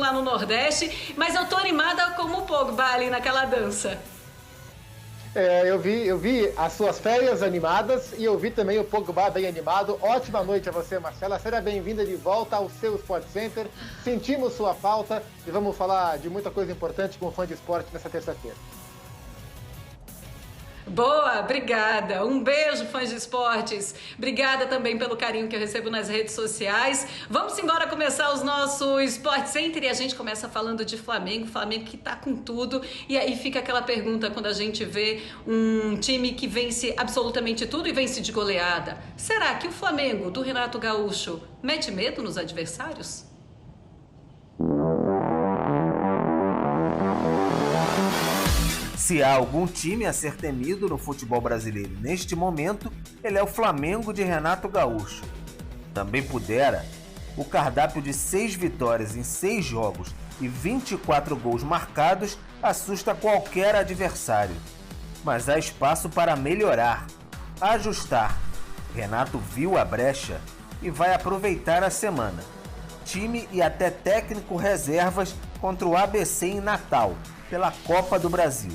lá no Nordeste, mas eu tô animada como o Pogba ali naquela dança. Eu vi as suas férias animadas e eu vi também o Pogba bem animado. Ótima noite a você, Marcela. Seja bem-vinda de volta ao seu Sport Center. Sentimos sua falta e vamos falar de muita coisa importante com o fã de esporte nessa terça-feira. Boa, obrigada. Um beijo, fãs de esportes. Obrigada também pelo carinho que eu recebo nas redes sociais. Vamos embora começar os nossos Sport Center e a gente começa falando de Flamengo que tá com tudo. E aí fica aquela pergunta quando a gente vê um time que vence absolutamente tudo e vence de goleada. Será que o Flamengo do Renato Gaúcho mete medo nos adversários? Se há algum time a ser temido no futebol brasileiro neste momento, ele é o Flamengo de Renato Gaúcho. Também pudera, o cardápio de 6 vitórias em 6 jogos e 24 gols marcados assusta qualquer adversário. Mas há espaço para melhorar, ajustar. Renato viu a brecha e vai aproveitar a semana. Time e até técnico reservas contra o ABC em Natal, pela Copa do Brasil.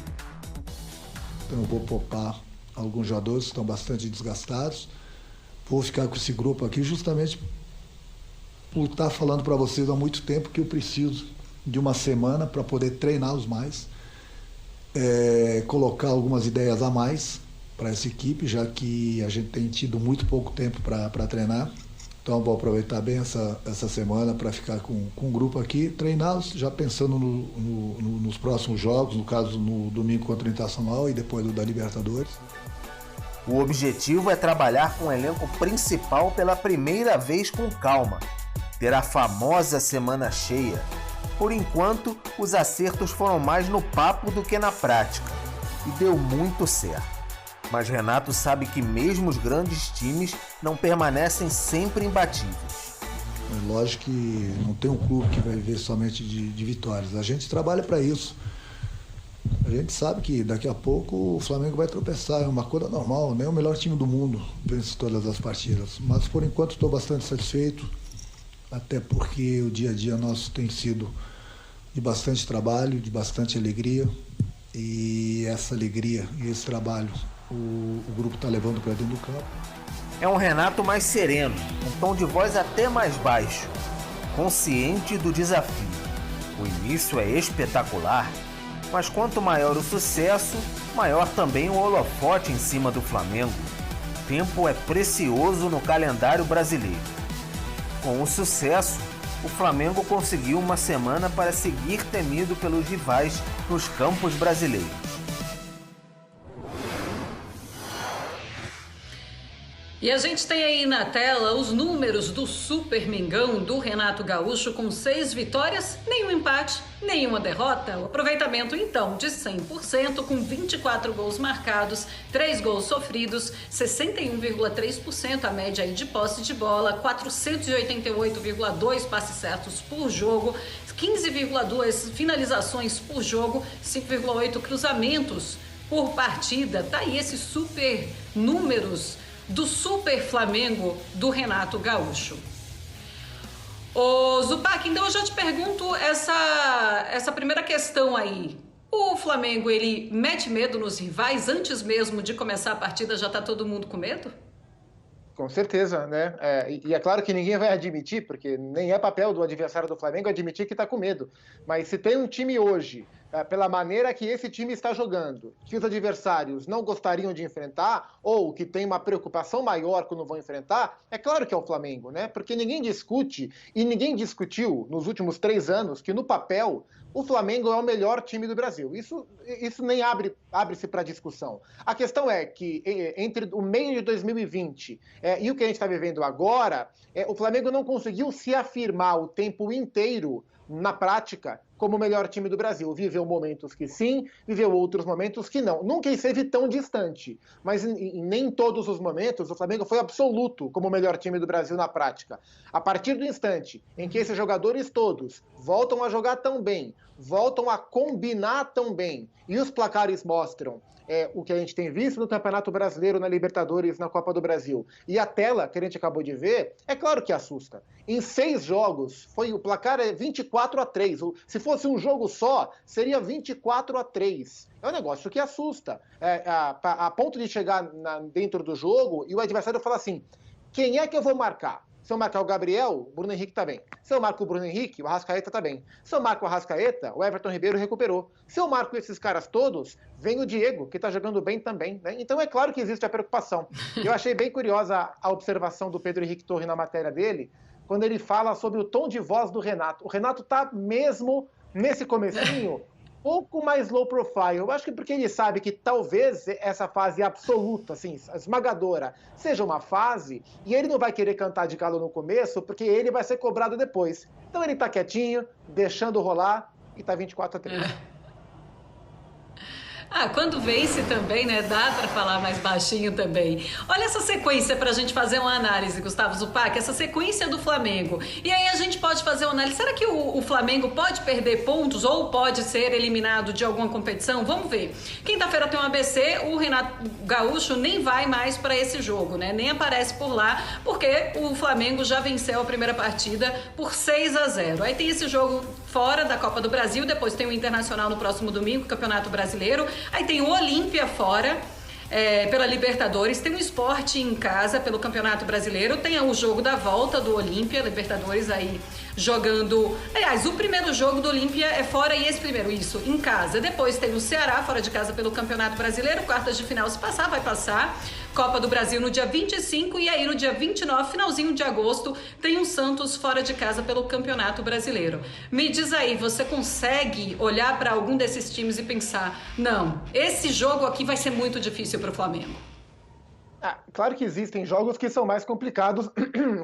Então eu vou poupar alguns jogadores que estão bastante desgastados. Vou ficar com esse grupo aqui justamente por estar falando para vocês há muito tempo que eu preciso de uma semana para poder treiná-los mais, colocar algumas ideias a mais para essa equipe, já que a gente tem tido muito pouco tempo para treinar. Então vou aproveitar bem essa semana para ficar com o grupo aqui, treiná-los, já pensando nos próximos jogos, no caso no domingo contra o Internacional e depois do da Libertadores. O objetivo é trabalhar com o elenco principal pela primeira vez com calma, ter a famosa semana cheia. Por enquanto, os acertos foram mais no papo do que na prática, e deu muito certo. Mas Renato sabe que mesmo os grandes times não permanecem sempre imbatíveis. É lógico que não tem um clube que vai viver somente de vitórias. A gente trabalha para isso. A gente sabe que daqui a pouco o Flamengo vai tropeçar, é uma coisa normal. Nem o melhor time do mundo vence todas as partidas. Mas por enquanto estou bastante satisfeito, até porque o dia a dia nosso tem sido de bastante trabalho, de bastante alegria. E essa alegria e esse trabalho o grupo está levando para dentro do campo. É um Renato mais sereno, um tom de voz até mais baixo, consciente do desafio. O início é espetacular, mas quanto maior o sucesso, maior também o holofote em cima do Flamengo. Tempo é precioso no calendário brasileiro. Com o sucesso, o Flamengo conseguiu uma semana para seguir temido pelos rivais nos campos brasileiros. E a gente tem aí na tela os números do Super Mengão do Renato Gaúcho com 6 vitórias, nenhum empate, nenhuma derrota. O aproveitamento então de 100% com 24 gols marcados, 3 gols sofridos, 61,3% a média aí de posse de bola, 488,2 passes certos por jogo, 15,2 finalizações por jogo, 5,8 cruzamentos por partida. Tá aí esses super números do Super Flamengo do Renato Gaúcho. Ô Zupac, então eu já te pergunto essa primeira questão aí. O Flamengo, ele mete medo nos rivais antes mesmo de começar a partida? Já tá todo mundo com medo? Com certeza, né? E é claro que ninguém vai admitir, porque nem é papel do adversário do Flamengo admitir que está com medo. Mas se tem um time hoje, pela maneira que esse time está jogando, que os adversários não gostariam de enfrentar, ou que tem uma preocupação maior quando vão enfrentar, é claro que é o Flamengo, né? Porque ninguém discute, e ninguém discutiu nos últimos 3 anos, que no papel o Flamengo é o melhor time do Brasil. Isso nem abre-se para discussão. A questão é que entre o meio de 2020 e o que a gente está vivendo agora, o Flamengo não conseguiu se afirmar o tempo inteiro na prática como o melhor time do Brasil. Viveu momentos que sim, viveu outros momentos que não. Nunca esteve tão distante, mas nem em todos os momentos o Flamengo foi absoluto como o melhor time do Brasil na prática. A partir do instante em que esses jogadores todos voltam a jogar tão bem, voltam a combinar tão bem, e os placares mostram o que a gente tem visto no Campeonato Brasileiro, na Libertadores, na Copa do Brasil, e a tela que a gente acabou de ver, é claro que assusta. Em 6 jogos, o placar é 24-3. Se fosse um jogo só, seria 24-3. É um negócio que assusta. A ponto de chegar dentro do jogo e o adversário falar assim, quem é que eu vou marcar? Se eu marcar o Gabriel, o Bruno Henrique está bem. Se eu marco o Bruno Henrique, o Arrascaeta está bem. Se eu marco o Arrascaeta, o Everton Ribeiro recuperou. Se eu marco esses caras todos, vem o Diego, que está jogando bem também, né? Então é claro que existe a preocupação. Eu achei bem curiosa a observação do Pedro Henrique Torre na matéria dele, quando ele fala sobre o tom de voz do Renato. O Renato está mesmo, nesse comecinho, pouco mais low profile. Eu acho que porque ele sabe que talvez essa fase absoluta, assim, esmagadora, seja uma fase, e ele não vai querer cantar de galo no começo, porque ele vai ser cobrado depois. Então ele tá quietinho, deixando rolar, e tá 24-3. Quando vence também, né? Dá para falar mais baixinho também. Olha essa sequência para a gente fazer uma análise, Gustavo Zupac, essa sequência do Flamengo. E aí a gente pode fazer uma análise. Será que o Flamengo pode perder pontos ou pode ser eliminado de alguma competição? Vamos ver. Quinta-feira tem um ABC, o Renato Gaúcho nem vai mais para esse jogo, né? Nem aparece por lá, porque o Flamengo já venceu a primeira partida por 6-0. Aí tem esse jogo fora da Copa do Brasil, depois tem o Internacional no próximo domingo, Campeonato Brasileiro. Aí tem o Olímpia fora, pela Libertadores, tem o Sport em casa pelo Campeonato Brasileiro, tem o jogo da volta do Olímpia, Libertadores aí jogando... Aliás, o primeiro jogo do Olímpia é fora e esse primeiro, isso, em casa. Depois tem o Ceará fora de casa pelo Campeonato Brasileiro, quartas de final, se passar, vai passar. Copa do Brasil no dia 25 e aí no dia 29, finalzinho de agosto, tem o Santos fora de casa pelo Campeonato Brasileiro. Me diz aí, você consegue olhar para algum desses times e pensar, não, esse jogo aqui vai ser muito difícil para o Flamengo? Claro que existem jogos que são mais complicados,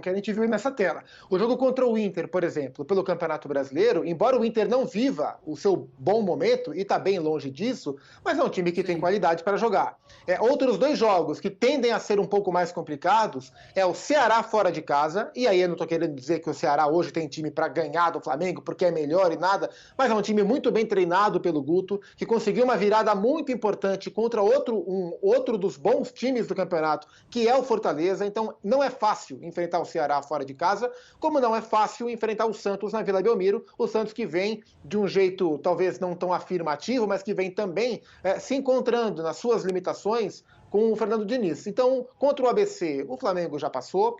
que a gente viu nessa tela. O jogo contra o Inter, por exemplo, pelo Campeonato Brasileiro, embora o Inter não viva o seu bom momento, e está bem longe disso, mas é um time que tem qualidade para jogar. Outros 2 jogos que tendem a ser um pouco mais complicados é o Ceará fora de casa, e aí eu não estou querendo dizer que o Ceará hoje tem time para ganhar do Flamengo, porque é melhor e nada, mas é um time muito bem treinado pelo Guto, que conseguiu uma virada muito importante contra outro dos bons times do campeonato, que é o Fortaleza. Então não é fácil enfrentar o Ceará fora de casa, como não é fácil enfrentar o Santos na Vila Belmiro, o Santos que vem de um jeito talvez não tão afirmativo, mas que vem também se encontrando nas suas limitações com o Fernando Diniz. Então, contra o ABC, o Flamengo já passou.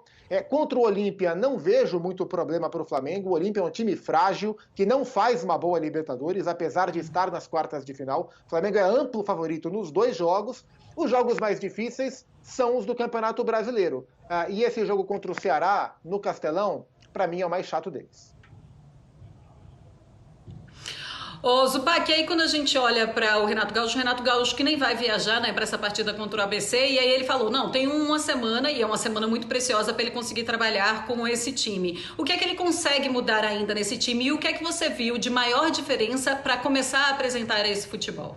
Contra o Olímpia, não vejo muito problema para o Flamengo. O Olímpia é um time frágil, que não faz uma boa Libertadores, apesar de estar nas quartas de final. O Flamengo é amplo favorito nos 2 jogos. Os jogos mais difíceis são os do Campeonato Brasileiro. E esse jogo contra o Ceará, no Castelão, para mim é o mais chato deles. Ô Zupac, aí quando a gente olha para o Renato Gaúcho que nem vai viajar, né, para essa partida contra o ABC, e aí ele falou, não, tem uma semana, e é uma semana muito preciosa para ele conseguir trabalhar com esse time. O que é que ele consegue mudar ainda nesse time e o que é que você viu de maior diferença para começar a apresentar esse futebol?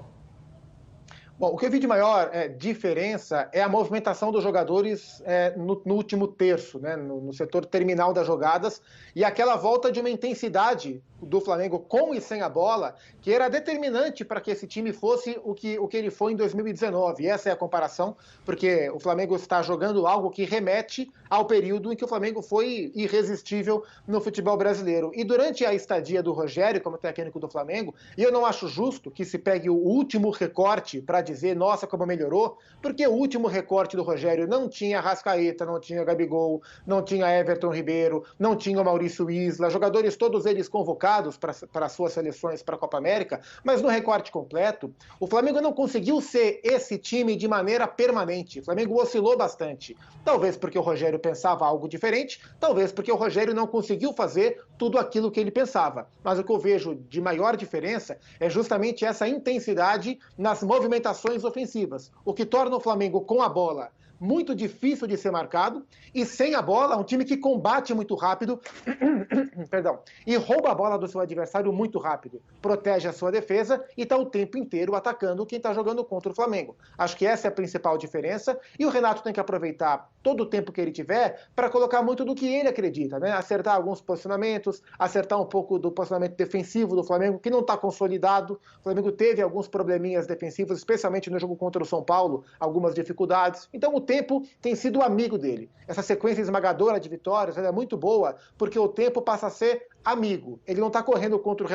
Bom, o que eu vi de maior diferença é a movimentação dos jogadores no último terço, né, no setor terminal das jogadas, e aquela volta de uma intensidade do Flamengo com e sem a bola, que era determinante para que esse time fosse o que ele foi em 2019. E essa é a comparação, porque o Flamengo está jogando algo que remete ao período em que o Flamengo foi irresistível no futebol brasileiro. E durante a estadia do Rogério como técnico do Flamengo, e eu não acho justo que se pegue o último recorte para dizer, nossa, como melhorou, porque o último recorte do Rogério não tinha Arrascaeta, não tinha Gabigol, não tinha Everton Ribeiro, não tinha o Maurício Isla, jogadores todos eles convocados para suas seleções para a Copa América, mas no recorte completo, o Flamengo não conseguiu ser esse time de maneira permanente. O Flamengo oscilou bastante. Talvez porque o Rogério pensava algo diferente, talvez porque o Rogério não conseguiu fazer tudo aquilo que ele pensava. Mas o que eu vejo de maior diferença é justamente essa intensidade nas movimentações ofensivas, o que torna o Flamengo com a bola muito difícil de ser marcado, e sem a bola, um time que combate muito rápido, perdão, e rouba a bola do seu adversário muito rápido, protege a sua defesa e está o tempo inteiro atacando quem está jogando contra o Flamengo. Acho que essa é a principal diferença, e o Renato tem que aproveitar todo o tempo que ele tiver para colocar muito do que ele acredita, né? Acertar alguns posicionamentos, acertar um pouco do posicionamento defensivo do Flamengo, que não está consolidado. O Flamengo teve alguns probleminhas defensivos, especialmente no jogo contra o São Paulo, algumas dificuldades. Então o tempo tem sido amigo dele. Essa sequência esmagadora de vitórias é muito boa, porque o tempo passa a ser amigo. Ele não está correndo contra o